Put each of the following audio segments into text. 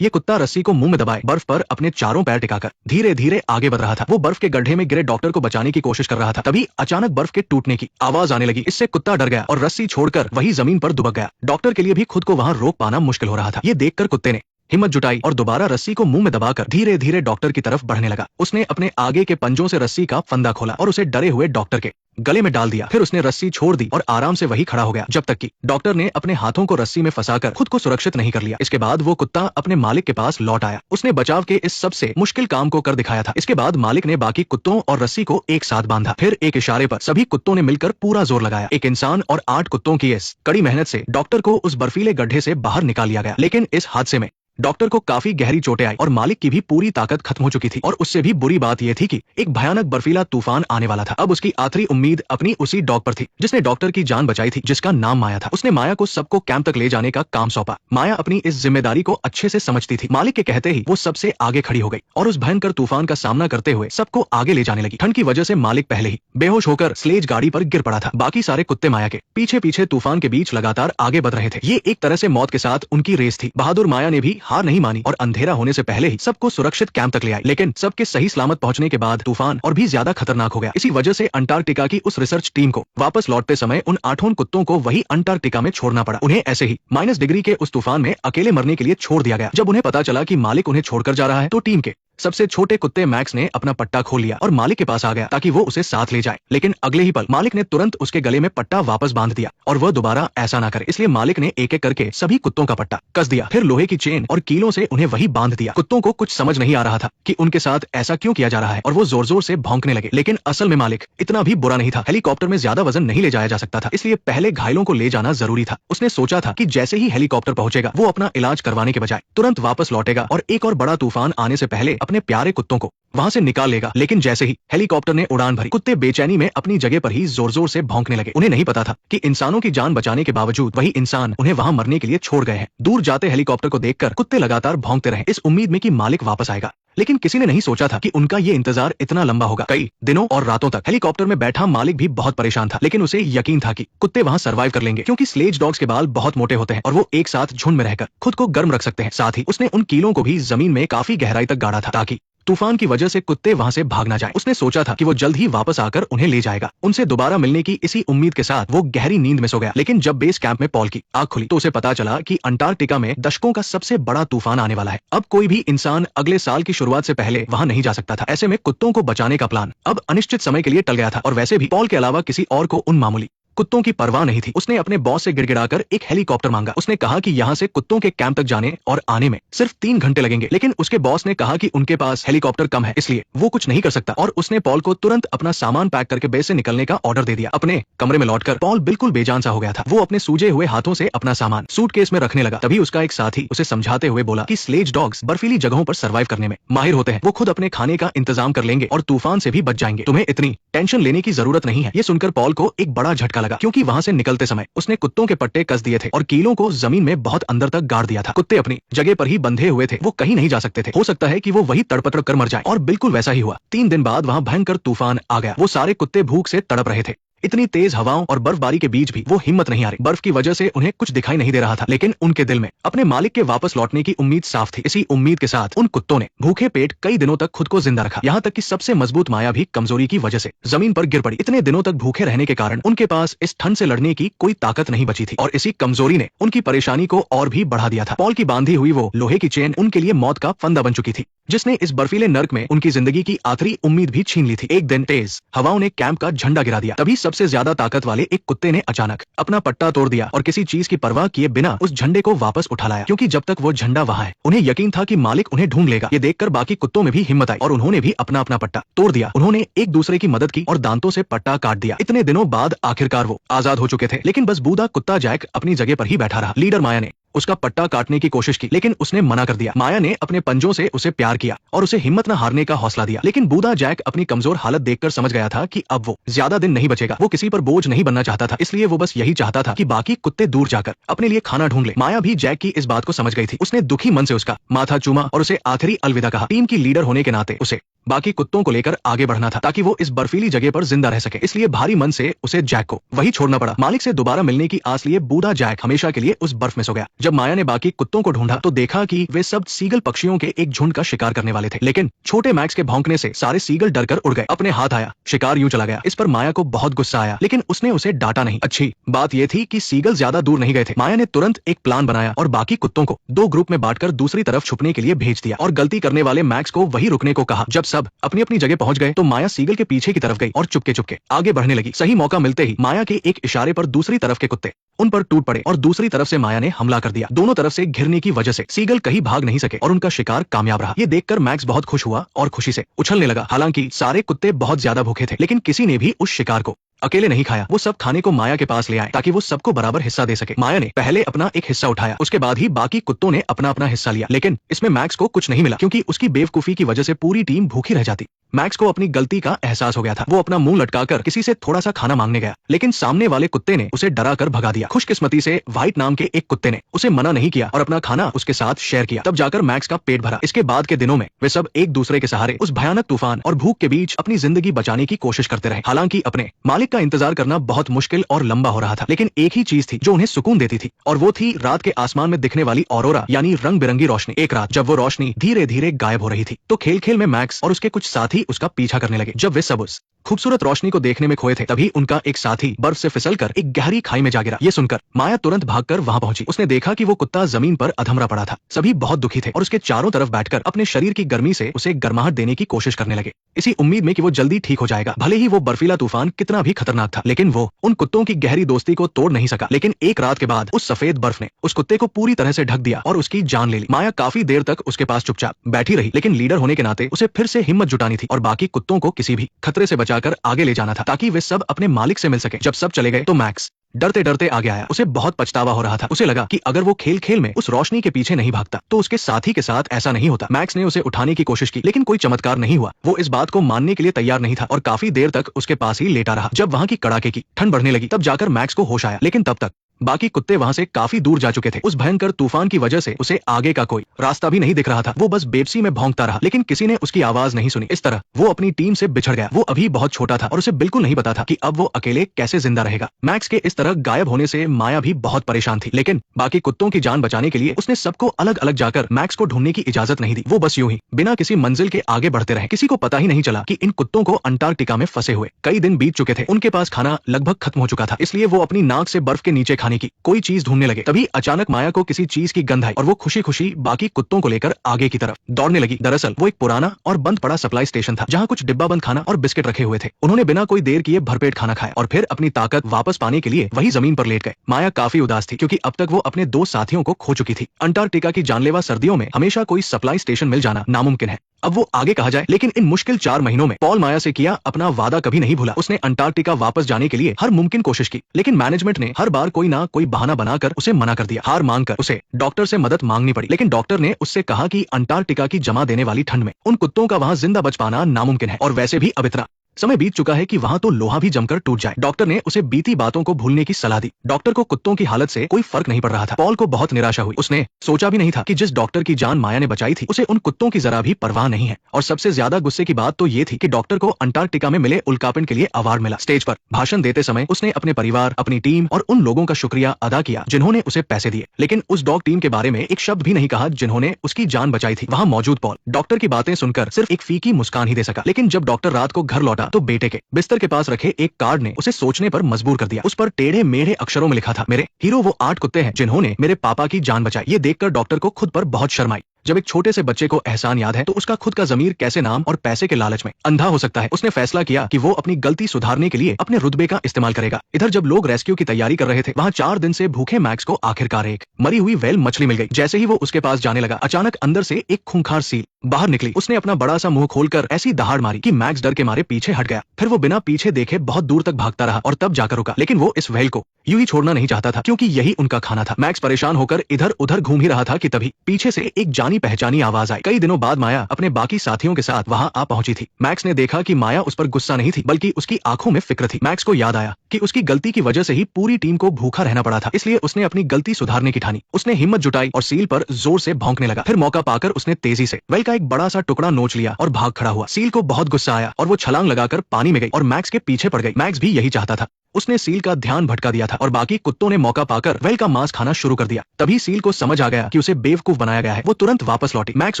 ये कुत्ता रस्सी को मुंह में दबाए बर्फ पर अपने चारों पैर टिकाकर धीरे धीरे आगे बढ़ रहा था। वो बर्फ के गड्ढे में गिरे डॉक्टर को बचाने की कोशिश कर रहा था। तभी अचानक बर्फ के टूटने की आवाज आने लगी। इससे कुत्ता डर गया और रस्सी छोड़कर वही जमीन पर दुबक गया। डॉक्टर के लिए भी खुद को वहां रोक पाना मुश्किल हो रहा था। ये देखकर कुत्ते ने हिम्मत जुटाई और दोबारा रस्सी को मुंह में दबाकर धीरे धीरे डॉक्टर की तरफ बढ़ने लगा। उसने अपने आगे के पंजों से रस्सी का फंदा खोला और उसे डरे हुए डॉक्टर के गले में डाल दिया। फिर उसने रस्सी छोड़ दी और आराम से वही खड़ा हो गया जब तक कि डॉक्टर ने अपने हाथों को रस्सी में फंसाकर खुद को सुरक्षित नहीं कर लिया। इसके बाद वो कुत्ता अपने मालिक के पास लौट आया। उसने बचाव के इस सबसे मुश्किल काम को कर दिखाया था। इसके बाद मालिक ने बाकी कुत्तों और रस्सी को एक साथ बांधा। फिर एक इशारे पर सभी कुत्तों ने मिलकर पूरा जोर लगाया। एक इंसान और 8 कुत्तों की इस कड़ी मेहनत से डॉक्टर को उस बर्फीले गड्ढे से बाहर निकाल लिया गया। लेकिन इस हादसे में डॉक्टर को काफी गहरी चोटें आई और मालिक की भी पूरी ताकत खत्म हो चुकी थी। और उससे भी बुरी बात यह थी कि एक भयानक बर्फीला तूफान आने वाला था। अब उसकी आखिरी उम्मीद अपनी उसी डॉग पर थी जिसने डॉक्टर की जान बचाई थी, जिसका नाम माया था। उसने माया को सबको कैंप तक ले जाने का काम सौंपा। माया अपनी इस जिम्मेदारी को अच्छे से समझती थी। मालिक के कहते ही वो सबसे आगे खड़ी हो गई और उस भयंकर तूफान का सामना करते हुए सबको आगे ले जाने लगी। ठंड की वजह से मालिक पहले ही बेहोश होकर स्लेज गाड़ी पर गिर पड़ा था। बाकी सारे कुत्ते माया के पीछे पीछे तूफान के बीच लगातार आगे बढ़ रहे थे। ये एक तरह से मौत के साथ उनकी रेस थी। बहादुर माया ने भी हार नहीं मानी और अंधेरा होने से पहले ही सबको सुरक्षित कैंप तक ले आई। लेकिन सबके सही सलामत पहुंचने के बाद तूफान और भी ज्यादा खतरनाक हो गया। इसी वजह से अंटार्कटिका की उस रिसर्च टीम को वापस लौटते समय उन 8 कुत्तों को वही अंटार्कटिका में छोड़ना पड़ा। उन्हें ऐसे ही -डिग्री के उस तूफान में अकेले मरने के लिए छोड़ दिया गया। जब उन्हें पता चला कि मालिक उन्हें छोड़कर जा रहा है तो टीम के सबसे छोटे कुत्ते मैक्स ने अपना पट्टा खोल लिया और मालिक के पास आ गया ताकि वो उसे साथ ले जाए। लेकिन अगले ही पल मालिक ने तुरंत उसके गले में पट्टा वापस बांध दिया और वह दोबारा ऐसा ना करे, इसलिए मालिक ने एक एक करके सभी कुत्तों का पट्टा कस दिया। फिर लोहे की चेन और कीलों से उन्हें वही बांध दिया। कुत्तों को कुछ समझ नहीं आ रहा था कि उनके साथ ऐसा क्यों किया जा रहा है और वो जोर जोर से भौंकने लगे। लेकिन असल में मालिक इतना भी बुरा नहीं था। हेलीकॉप्टर में ज्यादा वजन नहीं ले जाया जा सकता था, इसलिए पहले घायलों को ले जाना जरूरी था। उसने सोचा था कि जैसे ही हेलीकॉप्टर पहुंचेगा वो अपना इलाज करवाने के बजाय तुरंत वापस लौटेगा और एक और बड़ा तूफान आने से पहले अपने प्यारे कुत्तों को वहां से निकाल लेगा। लेकिन जैसे ही हेलीकॉप्टर ने उड़ान भरी, कुत्ते बेचैनी में अपनी जगह पर ही जोर जोर से भौंकने लगे। उन्हें नहीं पता था कि इंसानों की जान बचाने के बावजूद वही इंसान उन्हें वहां मरने के लिए छोड़ गए हैं। दूर जाते हेलीकॉप्टर को देखकर कुत्ते लगातार भौंकते रहे, इस उम्मीद में कि मालिक वापस आएगा। लेकिन किसी ने नहीं सोचा था कि उनका ये इंतजार इतना लंबा होगा। कई दिनों और रातों तक हेलीकॉप्टर में बैठा मालिक भी बहुत परेशान था, लेकिन उसे यकीन था कि कुत्ते वहां सर्वाइव कर लेंगे, क्योंकि स्लेज डॉग्स के बाल बहुत मोटे होते हैं और वो एक साथ झुंड में रहकर खुद को गर्म रख सकते हैं। साथ ही उसने उन कीलों को भी जमीन में काफी गहराई तक गाड़ा था ताकि तूफान की वजह से कुत्ते वहां से भाग ना जाएं। उसने सोचा था कि वो जल्द ही वापस आकर उन्हें ले जाएगा। उनसे दोबारा मिलने की इसी उम्मीद के साथ वो गहरी नींद में सो गया। लेकिन जब बेस कैंप में पॉल की आंख खुली तो उसे पता चला कि अंटार्कटिका में दशकों का सबसे बड़ा तूफान आने वाला है। अब कोई भी इंसान अगले साल की शुरुआत से पहले वहां नहीं जा सकता था। ऐसे में कुत्तों को बचाने का प्लान अब अनिश्चित समय के लिए टल गया था। और वैसे भी पॉल के अलावा किसी और को उन मामूली कुत्तों की परवाह नहीं थी। उसने अपने बॉस से गिड़गिड़ाकर एक हेलीकॉप्टर मांगा। उसने कहा कि यहाँ से कुत्तों के कैंप तक जाने और आने में सिर्फ 3 घंटे लगेंगे। लेकिन उसके बॉस ने कहा कि उनके पास हेलीकॉप्टर कम है, इसलिए वो कुछ नहीं कर सकता। और उसने पॉल को तुरंत अपना सामान पैक करके बेस से निकलने का ऑर्डर दे दिया। अपने कमरे में लौटकर पॉल बिल्कुल बेजान सा हो गया था। वो अपने सूजे हुए हाथों से अपना सामान सूटकेस में रखने लगा। तभी उसका एक साथी उसे समझाते हुए बोला कि स्लेज डॉग्स बर्फीली जगहों पर सर्वाइव करने में माहिर होते हैं। वो खुद अपने खाने का इंतजाम कर लेंगे और तूफान से भी बच जाएंगे। तुम्हें इतनी टेंशन लेने की जरूरत नहीं है। ये सुनकर पॉल को एक बड़ा झटका लगा, क्योंकि वहां से निकलते समय उसने कुत्तों के पट्टे कस दिए थे और कीलों को जमीन में बहुत अंदर तक गाड़ दिया था। कुत्ते अपनी जगह पर ही बंधे हुए थे, वो कहीं नहीं जा सकते थे। हो सकता है कि वो वही तड़पड़ कर मर जाए। और बिल्कुल वैसा ही हुआ। 3 दिन बाद वहां भयंकर तूफान आ गया। वो सारे कुत्ते भूख से तड़प रहे थे। इतनी तेज हवाओं और बर्फबारी के बीच भी वो हिम्मत नहीं हारे। बर्फ की वजह से उन्हें कुछ दिखाई नहीं दे रहा था, लेकिन उनके दिल में अपने मालिक के वापस लौटने की उम्मीद साफ थी। इसी उम्मीद के साथ उन कुत्तों ने भूखे पेट कई दिनों तक खुद को जिंदा रखा। यहाँ तक कि सबसे मजबूत माया भी कमजोरी की वजह से जमीन पर गिर पड़ी। इतने दिनों तक भूखे रहने के कारण उनके पास इस ठंड से लड़ने की कोई ताकत नहीं बची थी और इसी कमजोरी ने उनकी परेशानी को और भी बढ़ा दिया था। पॉल की बांधी हुई वो लोहे की चेन उनके लिए मौत का फंदा बन चुकी थी, जिसने इस बर्फीले नर्क में उनकी जिंदगी की आखिरी उम्मीद भी छीन ली थी। एक दिन तेज हवाओं ने कैंप का झंडा गिरा दिया। तभी सबसे ज्यादा ताकत वाले एक कुत्ते ने अचानक अपना पट्टा तोड़ दिया और किसी चीज की परवाह किए बिना उस झंडे को वापस उठा लाया, क्योंकि जब तक वो झंडा वहां है उन्हें यकीन था कि मालिक उन्हें ढूंढ लेगा। ये देखकर बाकी कुत्तों में भी हिम्मत आई और उन्होंने भी अपना अपना पट्टा तोड़ दिया। उन्होंने एक दूसरे की मदद की और दांतों से पट्टा काट दिया। इतने दिनों बाद आखिरकार वो आजाद हो चुके थे। लेकिन बस बूढ़ा कुत्ता जैक अपनी जगह पर ही बैठा रहा। लीडर माया ने उसका पट्टा काटने की कोशिश की, लेकिन उसने मना कर दिया। माया ने अपने पंजों से उसे प्यार किया और उसे हिम्मत न हारने का हौसला दिया। लेकिन बूढ़ा जैक अपनी कमजोर हालत देखकर समझ गया था कि अब वो ज्यादा दिन नहीं बचेगा। वो किसी पर बोझ नहीं बनना चाहता था, इसलिए वो बस यही चाहता था कि बाकी कुत्ते दूर जाकर अपने लिए खाना ढूंढ ले। माया भी जैक की इस बात को समझ गई थी। उसने दुखी मन से उसका माथा चूमा और उसे आखिरी अलविदा कहा। टीम की लीडर होने के नाते उसे बाकी कुत्तों को लेकर आगे बढ़ना था ताकि वो इस बर्फीली जगह पर जिंदा रह सके। इसलिए भारी मन से उसे जैक को वही छोड़ना पड़ा। मालिक से दोबारा मिलने की आस लिए बूढ़ा जैक हमेशा के लिए उस बर्फ में सो गया। जब माया ने बाकी कुत्तों को ढूंढा तो देखा कि वे सब सीगल पक्षियों के एक झुंड का शिकार करने वाले थे, लेकिन छोटे मैक्स के भौंकने से सारे सीगल डरकर उड़ गए। अपने हाथ आया, शिकार यूं चला गया। इस पर माया को बहुत गुस्सा आया, लेकिन उसने उसे डांटा नहीं। अच्छी बात यह थी कि सीगल ज्यादा दूर नहीं गए थे। माया ने तुरंत एक प्लान बनाया और बाकी कुत्तों को दो ग्रुप में बांटकर दूसरी तरफ छुपने के लिए भेज दिया और गलती करने वाले मैक्स को वही रुकने को कहा। जब सब अपनी अपनी जगह पहुंच गए तो माया सीगल के पीछे की तरफ गई और चुपके चुपके आगे बढ़ने लगी। सही मौका मिलते ही माया के एक इशारे पर दूसरी तरफ के कुत्ते उन पर टूट पड़े और दूसरी तरफ से माया ने हमला कर दिया। दोनों तरफ से घिरने की वजह से सीगल कहीं भाग नहीं सके और उनका शिकार कामयाब रहा। ये देखकर मैक्स बहुत खुश हुआ और खुशी से उछलने लगा। हालांकि सारे कुत्ते बहुत ज्यादा भूखे थे, लेकिन किसी ने भी उस शिकार को अकेले नहीं खाया। वो सब खाने को माया के पास ले आए ताकि वो सबको बराबर हिस्सा दे सके। माया ने पहले अपना एक हिस्सा उठाया, उसके बाद ही बाकी कुत्तों ने अपना अपना हिस्सा लिया, लेकिन इसमें मैक्स को कुछ नहीं मिला क्योंकि उसकी बेवकूफी की वजह से पूरी टीम भूखी रह जाती। मैक्स को अपनी गलती का एहसास हो गया था। वो अपना मुंह लटकाकर किसी से थोड़ा सा खाना मांगने गया, लेकिन सामने वाले कुत्ते ने उसे डरा कर भगा दिया। खुशकिस्मती से व्हाइट नाम के एक कुत्ते ने उसे मना नहीं किया और अपना खाना उसके साथ शेयर किया। तब जाकर मैक्स का पेट भरा। इसके बाद के दिनों में वे सब एक दूसरे के सहारे उस भयानक तूफान और भूख के बीच अपनी जिंदगी बचाने की कोशिश करते रहे। हालांकि अपने मालिक का इंतजार करना बहुत मुश्किल और लंबा हो रहा था, लेकिन एक ही चीज थी जो उन्हें सुकून देती थी और वो थी रात के आसमान में दिखने वाली ऑरोरा यानी रंग बिरंगी रोशनी। एक रात जब वो रोशनी धीरे धीरे गायब हो रही थी तो खेल खेल में मैक्स और उसके कुछ साथी उसका पीछा करने लगे। जब वे सब उस खूबसूरत रोशनी को देखने में खोए थे तभी उनका एक साथी बर्फ से फिसलकर एक गहरी खाई में जा गिरा। ये सुनकर माया तुरंत भागकर वहां पहुंची। उसने देखा कि वो कुत्ता जमीन पर अधमरा पड़ा था। सभी बहुत दुखी थे और उसके चारों तरफ बैठकर अपने शरीर की गर्मी से उसे गर्माहट देने की कोशिश करने लगे, इसी उम्मीद में कि वो जल्दी ठीक हो जाएगा। भले ही वो बर्फीला तूफान कितना भी खतरनाक था, लेकिन वो उन कुत्तों की गहरी दोस्ती को तोड़ नहीं सका। लेकिन एक रात के बाद उस सफेद बर्फ ने उस कुत्ते को पूरी तरह से ढक दिया और उसकी जान ले ली। माया काफी देर तक उसके पास चुपचाप बैठी रही, लेकिन लीडर होने के नाते उसे फिर से हिम्मत जुटानी थी और बाकी कुत्तों को किसी भी खतरे से बचाकर आगे ले जाना था ताकि वे सब अपने मालिक से मिल सके। जब सब चले गए तो मैक्स डरते डरते आगे आया। उसे बहुत पछतावा हो रहा था। उसे लगा कि अगर वो खेल खेल में उस रोशनी के पीछे नहीं भागता तो उसके साथी के साथ ऐसा नहीं होता। मैक्स ने उसे उठाने की कोशिश की, लेकिन कोई चमत्कार नहीं हुआ। वो इस बात को मानने के लिए तैयार नहीं था और काफी देर तक उसके पास ही लेटा रहा। जब वहां की कड़ाके की ठंड बढ़ने लगी तब जाकर मैक्स को होश आया, लेकिन तब तक बाकी कुत्ते वहां से काफी दूर जा चुके थे। उस भयंकर तूफान की वजह से उसे आगे का कोई रास्ता भी नहीं दिख रहा था। वो बस बेबसी में भौंकता रहा, लेकिन किसी ने उसकी आवाज नहीं सुनी। इस तरह वो अपनी टीम से बिछड़ गया। वो अभी बहुत छोटा था और उसे बिल्कुल नहीं पता था कि अब वो अकेले कैसे जिंदा रहेगा। मैक्स के इस तरह गायब होने से माया भी बहुत परेशान थी, लेकिन बाकी कुत्तों की जान बचाने के लिए उसने सबको अलग अलग जाकर मैक्स को ढूंढने की इजाजत नहीं दी। वो बस यूं ही बिना किसी मंजिल के आगे बढ़ते रहे। किसी को पता ही नहीं चला कि इन कुत्तों को अंटार्कटिका में फंसे हुए कई दिन बीत चुके थे। उनके पास खाना लगभग खत्म हो चुका था, इसलिए वो अपनी नाक से बर्फ के नीचे खाने की कोई चीज ढूंढने लगे। तभी अचानक माया को किसी चीज की गंध आई और वो खुशी खुशी बाकी कुत्तों को लेकर आगे की तरफ दौड़ने लगी। दरअसल वो एक पुराना और बंद पड़ा सप्लाई स्टेशन था जहाँ कुछ डिब्बा बंद खाना और बिस्किट रखे हुए थे। उन्होंने बिना कोई देर किए भरपेट खाना खाया और फिर अपनी ताकत वापस पाने के लिए वही जमीन पर लेट गए। माया काफी उदास थी क्योंकि अब तक वो अपने दो साथियों को खो चुकी थी। अंटार्कटिका की जानलेवा सर्दियों में हमेशा कोई सप्लाई स्टेशन मिल जाना नामुमकिन है। अब वो आगे कहा जाए, लेकिन इन मुश्किल 4 महीनों में पॉल माया से किया अपना वादा कभी नहीं भूला। उसने अंटार्कटिका वापस जाने के लिए हर मुमकिन कोशिश की, लेकिन मैनेजमेंट ने हर बार कोई ना कोई बहाना बनाकर उसे मना कर दिया। हार मानकर उसे डॉक्टर से मदद मांगनी पड़ी, लेकिन डॉक्टर ने उससे कहा कि अंटार्कटिका की जमा देने वाली ठंड में उन कुत्तों का वहां जिंदा बच पाना नामुमकिन है और वैसे भी अब इतना समय बीत चुका है कि वहां तो लोहा भी जमकर टूट जाए। डॉक्टर ने उसे बीती बातों को भूलने की सलाह दी। डॉक्टर को कुत्तों की हालत से कोई फर्क नहीं पड़ रहा था। पॉल को बहुत निराशा हुई। उसने सोचा भी नहीं था कि जिस डॉक्टर की जान माया ने बचाई थी उसे उन कुत्तों की जरा भी परवाह नहीं है। और सबसे ज्यादा गुस्से की बात तो ये थी कि डॉक्टर को अंटार्कटिका में मिले उल्कापिंड के लिए अवार्ड मिला। स्टेज पर भाषण देते समय उसने अपने परिवार, अपनी टीम और उन लोगों का शुक्रिया अदा किया जिन्होंने उसे पैसे दिए, लेकिन उस डॉग टीम के बारे में एक शब्द भी नहीं कहा जिन्होंने उसकी जान बचाई थी। वहां मौजूद पॉल डॉक्टर की बातें सुनकर सिर्फ एक फीकी मुस्कान ही दे सका, लेकिन जब डॉक्टर रात को घर लौटा तो बेटे के बिस्तर के पास रखे एक कार्ड ने उसे सोचने पर मजबूर कर दिया। उस पर टेढ़े मेढ़े अक्षरों में लिखा था, मेरे हीरो वो 8 कुत्ते हैं जिन्होंने मेरे पापा की जान बचाई। ये देखकर डॉक्टर को खुद पर बहुत शर्म आई। जब एक छोटे से बच्चे को एहसान याद है तो उसका खुद का ज़मीर कैसे नाम और पैसे के लालच में अंधा हो सकता है। उसने फैसला किया कि वो अपनी गलती सुधारने के लिए अपने रुतबे का इस्तेमाल करेगा। इधर जब लोग रेस्क्यू की तैयारी कर रहे थे, वहाँ 4 दिन से भूखे मैक्स को आखिरकार एक मरी हुई व्हेल मछली मिल गई। जैसे ही वो उसके पास जाने लगा, अचानक अंदर से एक खूंखार सील बाहर निकली। उसने अपना बड़ा सा मुंह खोलकर ऐसी दहाड़ मारी कि मैक्स डर के मारे पीछे हट गया। फिर वो बिना पीछे देखे बहुत दूर तक भागता रहा और तब जाकर रुका, लेकिन वो इस व्हेल को यूं ही छोड़ना नहीं चाहता था क्योंकि यही उनका खाना था। मैक्स परेशान होकर इधर उधर घूम ही रहा था कि तभी पीछे से एक जानी पहचानी आवाज आई। कई दिनों बाद माया अपने बाकी साथियों के साथ वहां आ पहुंची थी। मैक्स ने देखा कि माया उस पर गुस्सा नहीं थी बल्कि उसकी आंखों में फिक्र थी। मैक्स को याद आया कि उसकी गलती की वजह से ही पूरी टीम को भूखा रहना पड़ा था, इसलिए उसने अपनी गलती सुधारने की ठानी। उसने हिम्मत जुटाई और सील पर जोर से भौंकने लगा। फिर मौका पाकर उसने तेजी से वेल का एक बड़ा सा टुकड़ा नोच लिया और भाग खड़ा हुआ। सील को बहुत गुस्सा आया और वो छलांग लगाकर पानी में गई और मैक्स के पीछे पड़ गई। मैक्स भी यही चाहता था। उसने सील का ध्यान भटका दिया था और बाकी कुत्तों ने मौका पाकर वेल का मांस खाना शुरू कर दिया। तभी सील को समझ आ गया कि उसे बेवकूफ बनाया गया है। वो तुरंत वापस लौटी। मैक्स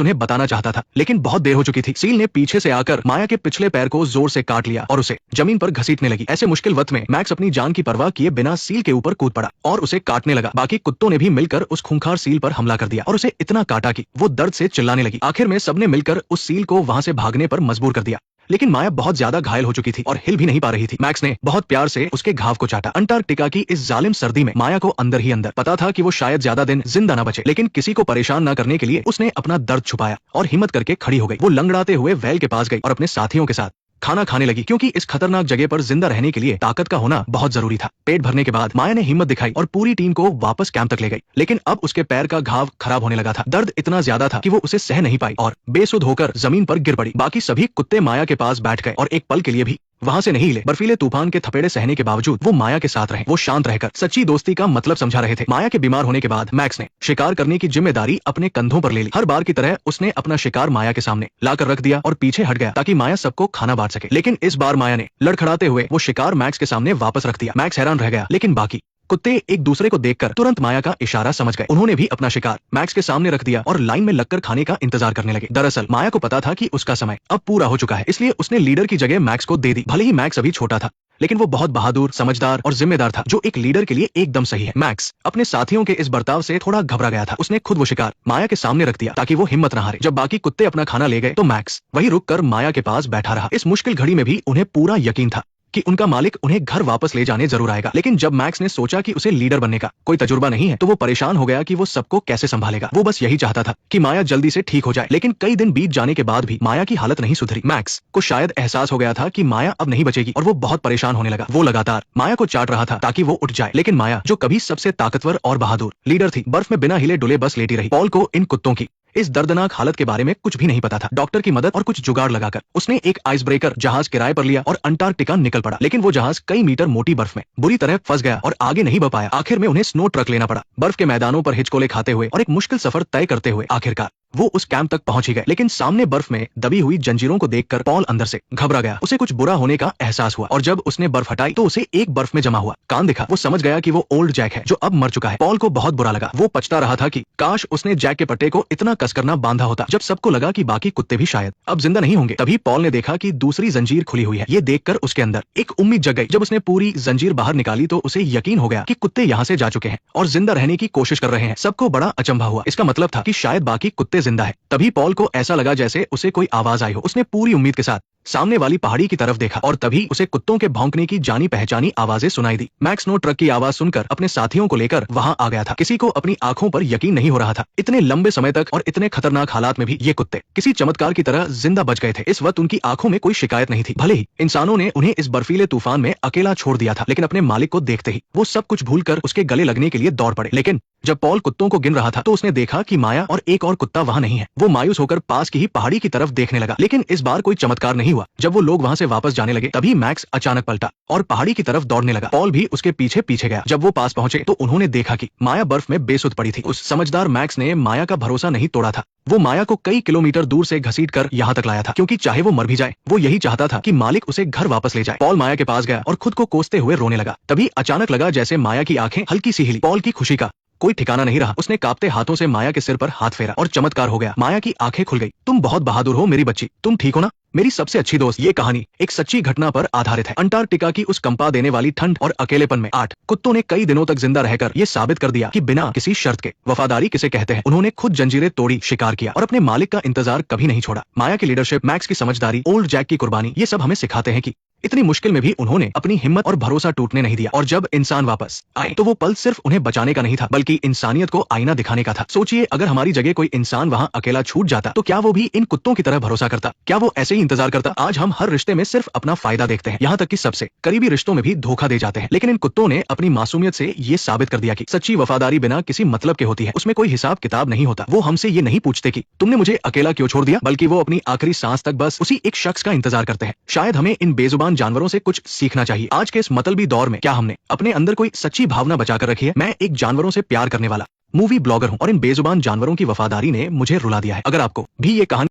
उन्हें बताना चाहता था, लेकिन बहुत देर हो चुकी थी। सील ने पीछे से आकर माया के पिछले पैर को जोर से काट लिया और उसे जमीन पर घसीटने लगी। ऐसे मुश्किल वक्त में मैक्स अपनी जान की परवाह किए बिना सील के ऊपर कूद पड़ा और उसे काटने लगा। बाकी कुत्तों ने भी मिलकर उस खूंखार सील पर हमला कर दिया और उसे इतना काटा कि वो दर्द से चिल्लाने लगी। आखिर में सबने मिलकर उस सील को वहां से भागने पर मजबूर कर दिया, लेकिन माया बहुत ज्यादा घायल हो चुकी थी और हिल भी नहीं पा रही थी। मैक्स ने बहुत प्यार से उसके घाव को चाटा। अंटार्कटिका की इस जालिम सर्दी में माया को अंदर ही अंदर पता था कि वो शायद ज्यादा दिन जिंदा न बचे, लेकिन किसी को परेशान न करने के लिए उसने अपना दर्द छुपाया और हिम्मत करके खड़ी हो गई। वो लंगड़ाते हुए वेल के पास गई और अपने साथियों के साथ खाना खाने लगी, क्योंकि इस खतरनाक जगह पर जिंदा रहने के लिए ताकत का होना बहुत जरूरी था। पेट भरने के बाद माया ने हिम्मत दिखाई और पूरी टीम को वापस कैंप तक ले गई, लेकिन अब उसके पैर का घाव खराब होने लगा था। दर्द इतना ज्यादा था कि वो उसे सह नहीं पाई और बेसुध होकर जमीन पर गिर पड़ी। बाकी सभी कुत्ते माया के पास बैठ गए और एक पल के लिए भी वहां से नहीं हिले। बर्फीले तूफान के थपेड़े सहने के बावजूद वो माया के साथ रहे। वो शांत रहकर सच्ची दोस्ती का मतलब समझा रहे थे। माया के बीमार होने के बाद मैक्स ने शिकार करने की जिम्मेदारी अपने कंधों पर ले ली। हर बार की तरह उसने अपना शिकार माया के सामने लाकर रख दिया और पीछे हट गया ताकि माया सबको खाना बांट सके। लेकिन इस बार माया ने लड़खड़ाते हुए वो शिकार मैक्स के सामने वापस रख दिया। मैक्स हैरान रह गया, लेकिन बाकी कुत्ते एक दूसरे को देखकर तुरंत माया का इशारा समझ गए। उन्होंने भी अपना शिकार मैक्स के सामने रख दिया और लाइन में लगकर खाने का इंतजार करने लगे। दरअसल माया को पता था कि उसका समय अब पूरा हो चुका है, इसलिए उसने लीडर की जगह मैक्स को दे दी। भले ही मैक्स अभी छोटा था, लेकिन वो बहुत बहादुर, समझदार और जिम्मेदार था, जो एक लीडर के लिए एकदम सही है। मैक्स अपने साथियों के इस बर्ताव से थोड़ा घबरा गया था। उसने खुद वो शिकार माया के सामने रख दिया ताकि वो हिम्मत न हारे। जब बाकी कुत्ते अपना खाना ले गए तो मैक्स वहीं रुककर माया के पास बैठा रहा। इस मुश्किल घड़ी में भी उन्हें पूरा यकीन था कि उनका मालिक उन्हें घर वापस ले जाने जरूर आएगा। लेकिन जब मैक्स ने सोचा कि उसे लीडर बनने का कोई तजुर्बा नहीं है, तो वो परेशान हो गया कि वो सबको कैसे संभालेगा। वो बस यही चाहता था कि माया जल्दी से ठीक हो जाए। लेकिन कई दिन बीत जाने के बाद भी माया की हालत नहीं सुधरी। मैक्स को शायद एहसास हो गया था कि माया अब नहीं बचेगी और वो बहुत परेशान होने लगा। वो लगातार माया को चाट रहा था ताकि वो उठ जाए, लेकिन माया, जो कभी सबसे ताकतवर और बहादुर लीडर थी, बर्फ में बिना हिले डुले बस लेटी रही। पॉल को इन कुत्तों की इस दर्दनाक हालत के बारे में कुछ भी नहीं पता था। डॉक्टर की मदद और कुछ जुगाड़ लगाकर उसने एक आइस ब्रेकर जहाज किराए पर लिया और अंटार्कटिका निकल पड़ा। लेकिन वो जहाज कई मीटर मोटी बर्फ में बुरी तरह फंस गया और आगे नहीं बढ़ पाया। आखिर में उन्हें स्नो ट्रक लेना पड़ा। बर्फ के मैदानों पर हिचकोले खाते हुए और एक मुश्किल सफर तय करते हुए आखिरकार वो उस कैंप तक पहुंच ही गए। लेकिन सामने बर्फ में दबी हुई जंजीरों को देखकर पॉल अंदर से घबरा गया। उसे कुछ बुरा होने का एहसास हुआ और जब उसने बर्फ हटाई तो उसे एक बर्फ में जमा हुआ कान दिखा। वो समझ गया कि वो ओल्ड जैक है, जो अब मर चुका है। पॉल को बहुत बुरा लगा। वो पछता रहा था कि काश उसने जैक के पट्टे को इतना कसकर ना बांधा होता। जब सबको लगा कि बाकी कुत्ते भी शायद अब जिंदा नहीं होंगे, तभी पॉल ने देखा कि दूसरी जंजीर खुली हुई है। ये देखकर उसके अंदर एक उम्मीद जग गई। जब उसने पूरी जंजीर बाहर निकाली तो उसे यकीन हो गया कि कुत्ते यहाँ से जा चुके हैं और जिंदा रहने की कोशिश कर रहे हैं। सबको बड़ा अचंभा हुआ। इसका मतलब था कि शायद बाकी कुत्ते जिंदा है। तभी पॉल को ऐसा लगा जैसे उसे कोई आवाज आई हो। उसने पूरी उम्मीद के साथ सामने वाली पहाड़ी की तरफ देखा और तभी उसे कुत्तों के भौंकने की जानी पहचानी आवाजें सुनाई दी। मैक्स स्नो ट्रक की आवाज सुनकर अपने साथियों को लेकर वहां आ गया था। किसी को अपनी आंखों पर यकीन नहीं हो रहा था। इतने लंबे समय तक और इतने खतरनाक हालात में भी ये कुत्ते किसी चमत्कार की तरह जिंदा बच गए थे। इस वक्त उनकी आंखों में कोई शिकायत नहीं थी। भले ही इंसानों ने उन्हें इस बर्फीले तूफान में अकेला छोड़ दिया था, लेकिन अपने मालिक को देखते ही वो सब कुछ भूलकर उसके गले लगने के लिए दौड़ पड़े। लेकिन जब पॉल कुत्तों को गिन रहा था तो उसने देखा कि माया और एक और कुत्ता वहां नहीं है। वो मायूस होकर पास की ही पहाड़ी की तरफ देखने लगा, लेकिन इस बार कोई चमत्कार नहीं हुआ। जब वो लोग वहां से वापस जाने लगे तभी मैक्स अचानक पलटा और पहाड़ी की तरफ दौड़ने लगा। पॉल भी उसके पीछे पीछे गया। जब वो पास पहुंचे तो उन्होंने देखा कि माया बर्फ में बेसुध पड़ी थी। उस समझदार मैक्स ने माया का भरोसा नहीं तोड़ा था। वो माया को कई किलोमीटर दूर से घसीटकर यहाँ तक लाया था, क्योंकि चाहे वो मर भी जाए वो यही चाहता था कि मालिक उसे घर वापस ले जाए। पॉल माया के पास गया और खुद को कोसते हुए रोने लगा। तभी अचानक लगा जैसे माया की आंखें हल्की सी हिली। पॉल की खुशी का कोई ठिकाना नहीं रहा। उसने कांपते हाथों से माया के सिर पर हाथ फेरा और चमत्कार हो गया। माया की आंखें खुल गई। तुम बहुत बहादुर हो मेरी बच्ची, तुम ठीक हो ना, मेरी सबसे अच्छी दोस्त। ये कहानी एक सच्ची घटना पर आधारित है। अंटार्कटिका की उस कंपा देने वाली ठंड और अकेलेपन में 8 कुत्तों ने कई दिनों तक जिंदा रहकर ये साबित कर दिया कि बिना किसी शर्त के वफादारी किसे कहते हैं। उन्होंने खुद जंजीरें तोड़ी, शिकार किया और अपने मालिक का इंतजार कभी नहीं छोड़ा। माया की लीडरशिप, मैक्स की समझदारी, ओल्ड जैक की कुर्बानी, ये सब हमें सिखाते हैं कि इतनी मुश्किल में भी उन्होंने अपनी हिम्मत और भरोसा टूटने नहीं दिया। और जब इंसान वापस आए तो वो पल सिर्फ उन्हें बचाने का नहीं था, बल्कि इंसानियत को आईना दिखाने का था। सोचिए, अगर हमारी जगह कोई इंसान वहाँ अकेला छूट जाता तो क्या वो भी इन कुत्तों की तरह भरोसा करता? क्या वो ऐसे ही इंतजार करता? आज हम हर रिश्ते में सिर्फ अपना फायदा देखते हैं, यहाँ तक कि सबसे करीबी रिश्तों में भी धोखा दे जाते हैं। लेकिन इन कुत्तों ने अपनी मासूमियत से ये साबित कर दिया कि सच्ची वफादारी बिना किसी मतलब के होती है। उसमें कोई हिसाब किताब नहीं होता। वो हमसे ये नहीं पूछते कि तुमने मुझे अकेला क्यों छोड़ दिया, बल्कि वो अपनी आखिरी सांस तक बस उसी एक शख्स का इंतजार करते हैं। शायद हमें इन बेजुबान बेजुबान जानवरों से कुछ सीखना चाहिए। आज के इस मतलबी दौर में क्या हमने अपने अंदर कोई सच्ची भावना बचाकर रखी है? मैं एक जानवरों से प्यार करने वाला मूवी ब्लॉगर हूँ और इन बेजुबान जानवरों की वफादारी ने मुझे रुला दिया है। अगर आपको भी ये कहानी